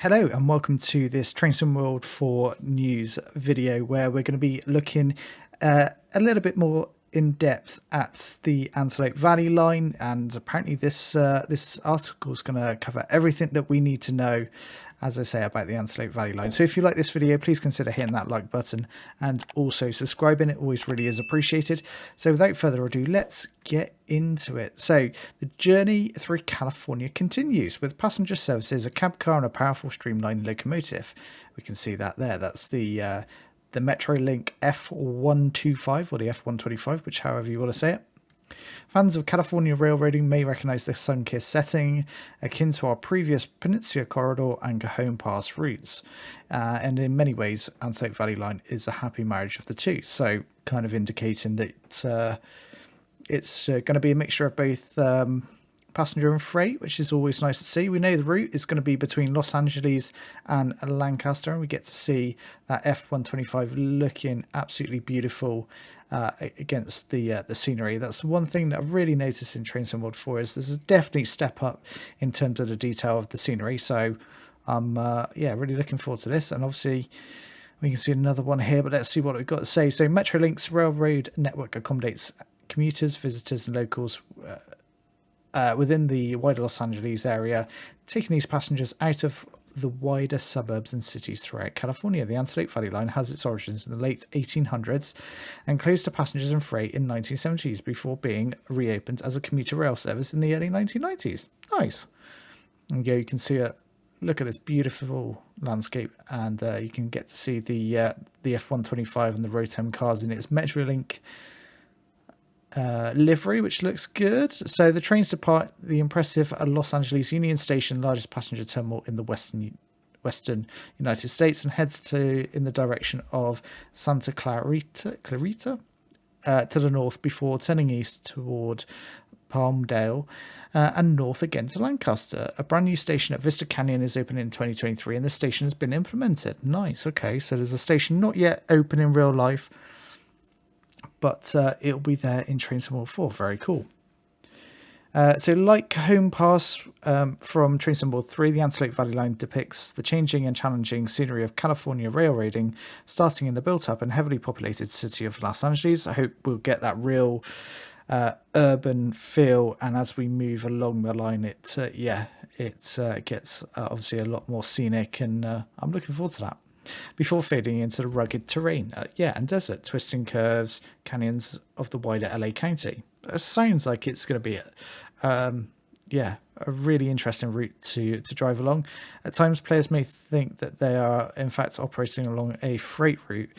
Hello and welcome to this Train Sim World 4 news video where we're going to be looking a little bit more in depth at the Antelope Valley Line, and apparently this article is going to cover everything that we need to know, as I say, about the Antelope Valley Line. So if you like this video, please consider hitting that like button and also subscribing. It always really is appreciated. So without further ado, let's get into it. So the journey through California continues with passenger services, a cab car and a powerful streamlined locomotive. We can see that there. That's the Metrolink F125 or the F125, which however you want to say it. Fans of California railroading may recognise the sun-kissed setting, akin to our previous Peninsula Corridor and Cajon Pass routes. And in many ways, Antelope Valley Line is a happy marriage of the two. So kind of indicating that it's going to be a mixture of both passenger and freight, which is always nice to see. We know the route is going to be between Los Angeles and Lancaster, and we get to see that F125 looking absolutely beautiful against the scenery. That's one thing that I've really noticed in Train Sim World 4 is there's a definite step up in terms of the detail of the scenery. So I'm really looking forward to this. And obviously we can see another one here, but let's see what we've got to say. So Metrolink's railroad network accommodates commuters, visitors and locals within the wider Los Angeles area, taking these passengers out of the wider suburbs and cities throughout California. The Antelope Valley Line has its origins in the late 1800s and closed to passengers and freight in 1970s before being reopened as a commuter rail service in the early 1990s. Nice. And you can see look at this beautiful landscape, and you can get to see the F125 and the Rotem Cars in its Metrolink livery, which looks good. So the trains depart the impressive Los Angeles Union Station, largest passenger terminal in the western United States, and heads in the direction of Santa Clarita to the north before turning east toward Palmdale and north again to Lancaster. A brand new station at Vista Canyon is open in 2023, and the station has been implemented. Nice. Okay, so there's a station not yet open in real life, but it'll be there in Train Sim World 4. Very cool. So like Cajon Pass from Train Sim World 3, the Antelope Valley Line depicts the changing and challenging scenery of California railroading, starting in the built-up and heavily populated city of Los Angeles. I hope we'll get that real urban feel, and as we move along the line, it gets obviously a lot more scenic, and I'm looking forward to that. Before fading into the rugged terrain, and desert, twisting curves, canyons of the wider LA County. It sounds like it's going to be a really interesting route to drive along. At times, players may think that they are in fact operating along a freight route,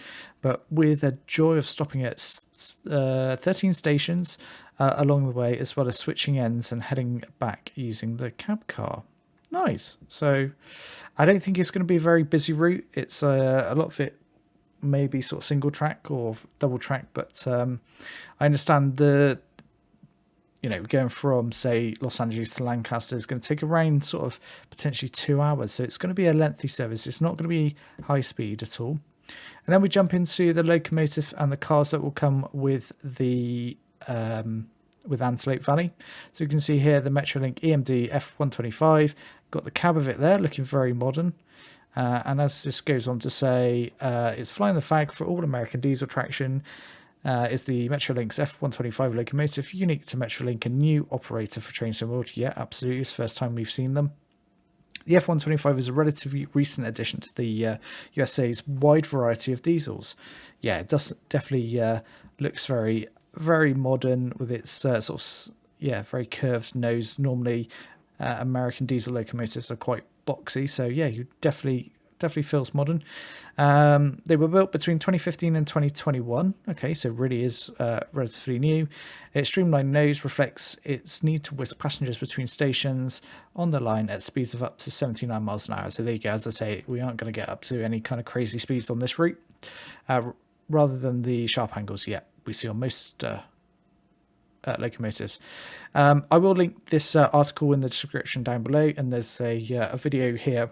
but with a joy of stopping at 13 stations along the way, as well as switching ends and heading back using the cab car. Nice. So I don't think it's going to be a very busy route. It's a lot of it maybe sort of single track or double track, but I understand going from say Los Angeles to Lancaster is going to take around sort of potentially 2 hours, so it's going to be a lengthy service. It's not going to be high speed at all. And then we jump into the locomotive and the cars that will come with the with Antelope Valley. So you can see here the Metrolink EMD F125, got the cab of it there, looking very modern. And as this goes on to say, it's flying the flag for all American diesel traction. Is the Metrolink's F125 locomotive, unique to Metrolink, a new operator for Train Sim World. Yeah, absolutely. It's the first time we've seen them. The F125 is a relatively recent addition to the USA's wide variety of diesels. Yeah, it does definitely looks very, very modern with its very curved nose. Normally, American diesel locomotives are quite boxy, so yeah, you definitely feels modern. They were built between 2015 and 2021. Okay, so really is relatively new. Its streamlined nose reflects its need to whisk passengers between stations on the line at speeds of up to 79 miles an hour. So there you go. As I say, we aren't going to get up to any kind of crazy speeds on this route, rather than the sharp angles we see on most locomotives. I will link this article in the description down below, and there's a video here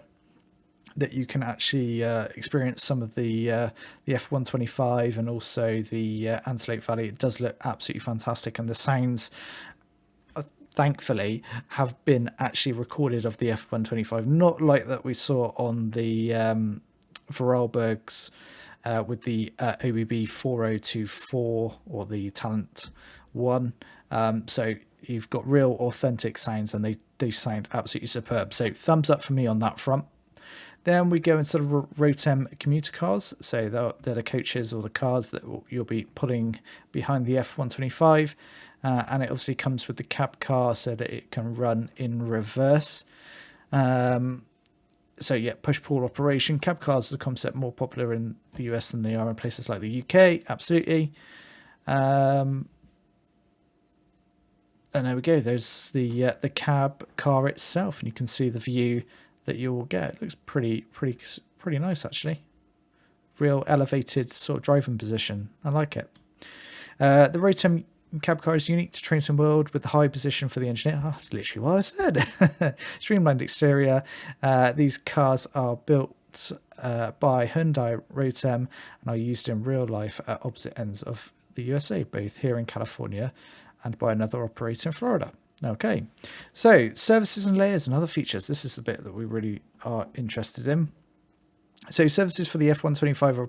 that you can actually experience some of the F125 and also the Antelope Valley. It does look absolutely fantastic, and the sounds thankfully, have been actually recorded of the F125, not like that we saw on the Vorarlbergs with the OBB 4024 or the Talent 1. So you've got real authentic sounds, and they do sound absolutely superb. So thumbs up for me on that front. Then we go into sort of Rotem commuter cars. So they're the coaches or the cars that you'll be putting behind the F125. And it obviously comes with the cab car so that it can run in reverse. So yeah, push-pull operation. Cab cars are a concept more popular in the US than they are in places like the UK. Absolutely. And there we go. There's the cab car itself, and you can see the view that you will get. It looks pretty nice, actually. Real elevated sort of driving position. I like it. The Rotem cab car is unique to Trainsim World with the high position for the engineer. Oh, that's literally what I said. Streamlined exterior. These cars are built by Hyundai Rotem and are used in real life at opposite ends of the USA, both here in California and by another operator in Florida. Okay, so services and layers and other features. This is the bit that we really are interested in. So services for the F125 are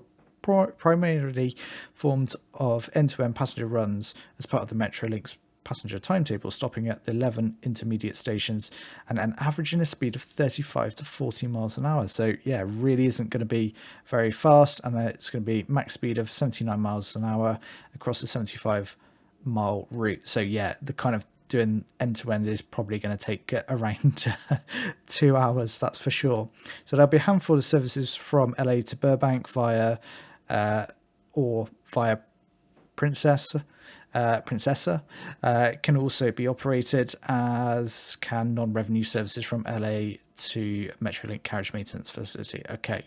primarily formed of end-to-end passenger runs as part of the Metrolink's passenger timetable, stopping at the 11 intermediate stations and an averaging a speed of 35 to 40 miles an hour. So yeah, really isn't going to be very fast, and it's going to be max speed of 79 miles an hour across the 75-mile route. So yeah, the kind of doing end-to-end is probably going to take around 2 hours, that's for sure. So there'll be a handful of services from LA to Burbank via Princessa. Can also be operated, as can non-revenue services from LA to Metrolink carriage maintenance facility. Okay.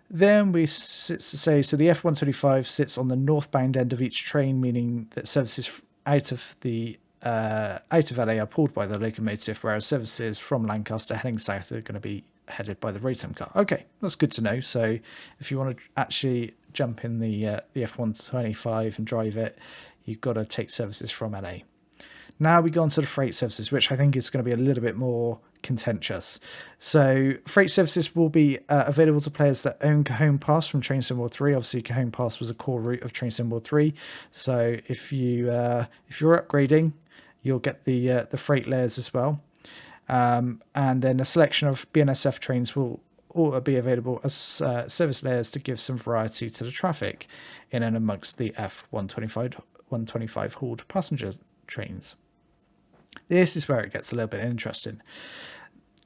Then we say, so the F125 sits on the northbound end of each train, meaning that services out of LA are pulled by the locomotive, whereas services from Lancaster heading south are going to be headed by the Rotem car. Okay, that's good to know. So if you want to actually jump in the F125 and drive it, you've got to take services from LA. Now we go on to the freight services, which I think is going to be a little bit more contentious. So freight services will be available to players that own Cajon Pass from Train Sim World 3. Obviously, Cajon Pass was a core route of Train Sim World 3. So if you're upgrading, you'll get the freight layers as well. And then a selection of BNSF trains will all be available as service layers to give some variety to the traffic in and amongst the F125 hauled passenger trains. This is where it gets a little bit interesting.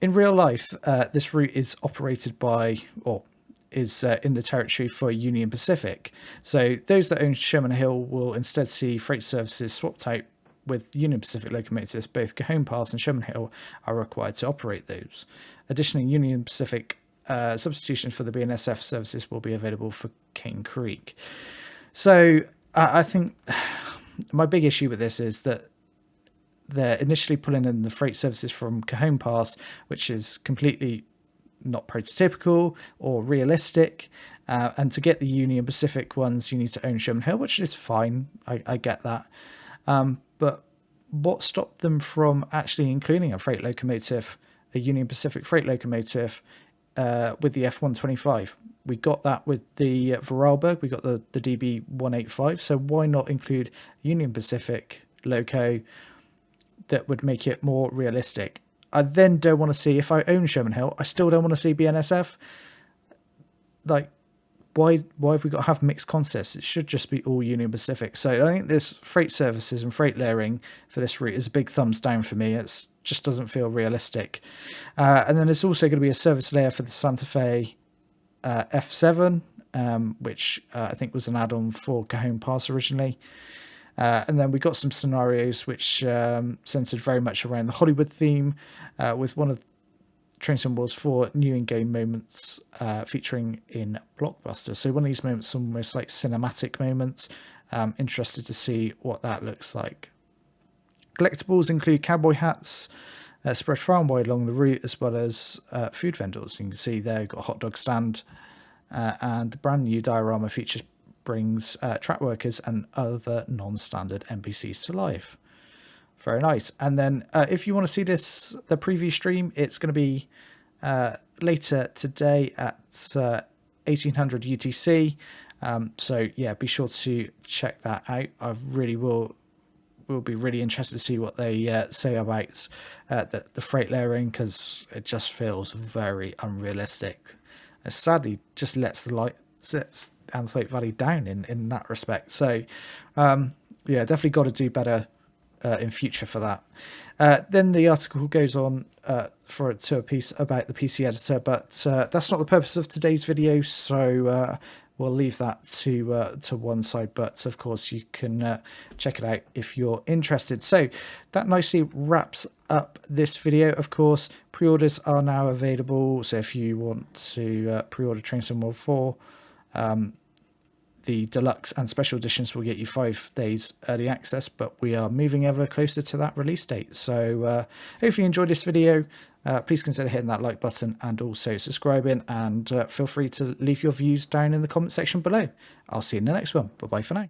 In real life, this route is operated by, or is in the territory for Union Pacific. So those that own Sherman Hill will instead see freight services swapped out with Union Pacific locomotives. Both Cajon Pass and Sherman Hill are required to operate those. Additionally, Union Pacific substitutions for the BNSF services will be available for Cane Creek. So I think my big issue with this is that they're initially pulling in the freight services from Cajon Pass, which is completely not prototypical or realistic. And to get the Union Pacific ones, you need to own Sherman Hill, which is fine. I get that. But what stopped them from actually including a freight locomotive, a Union Pacific freight locomotive, with the F125? We got that with the Vorarlberg. We got the DB185. So why not include Union Pacific loco that would make it more realistic? I then don't want to see, if I own Sherman Hill, I still don't want to see BNSF. Like, why have we got to have mixed concepts? It should just be all Union Pacific. So I think this freight services and freight layering for this route is a big thumbs down for me. It just doesn't feel realistic. And then there's also going to be a service layer for the Santa Fe F7, which I think was an add-on for Cajon Pass originally. And then we got some scenarios which centered very much around the Hollywood theme, with one of Train Sim World's 4 new in-game moments featuring in Blockbuster. So one of these moments, almost like cinematic moments. Interested to see what that looks like. Collectibles include cowboy hats spread far and wide along the route, as well as food vendors. You can see there, you've got a hot dog stand, and the brand new diorama features brings track workers and other non-standard NPCs to life. Very nice. And then if you want to see the preview stream, it's going to be later today at 1800 UTC. So yeah, be sure to check that out. I really will be really interested to see what they say about the freight layering, because it just feels very unrealistic. It sadly just lets Antelope Valley down in that respect. So yeah, definitely got to do better in future for that. Then the article goes on to a piece about the PC editor, but that's not the purpose of today's video, so we'll leave that to one side. But of course you can check it out if you're interested. So that nicely wraps up this video. Of course, pre-orders are now available, so if you want to pre-order Train Sim World 4, the deluxe and special editions will get you 5 days early access, but we are moving ever closer to that release date. So hopefully you enjoyed this video. Please consider hitting that like button and also subscribing, and feel free to leave your views down in the comment section below. I'll see you in the next one. Bye bye for now.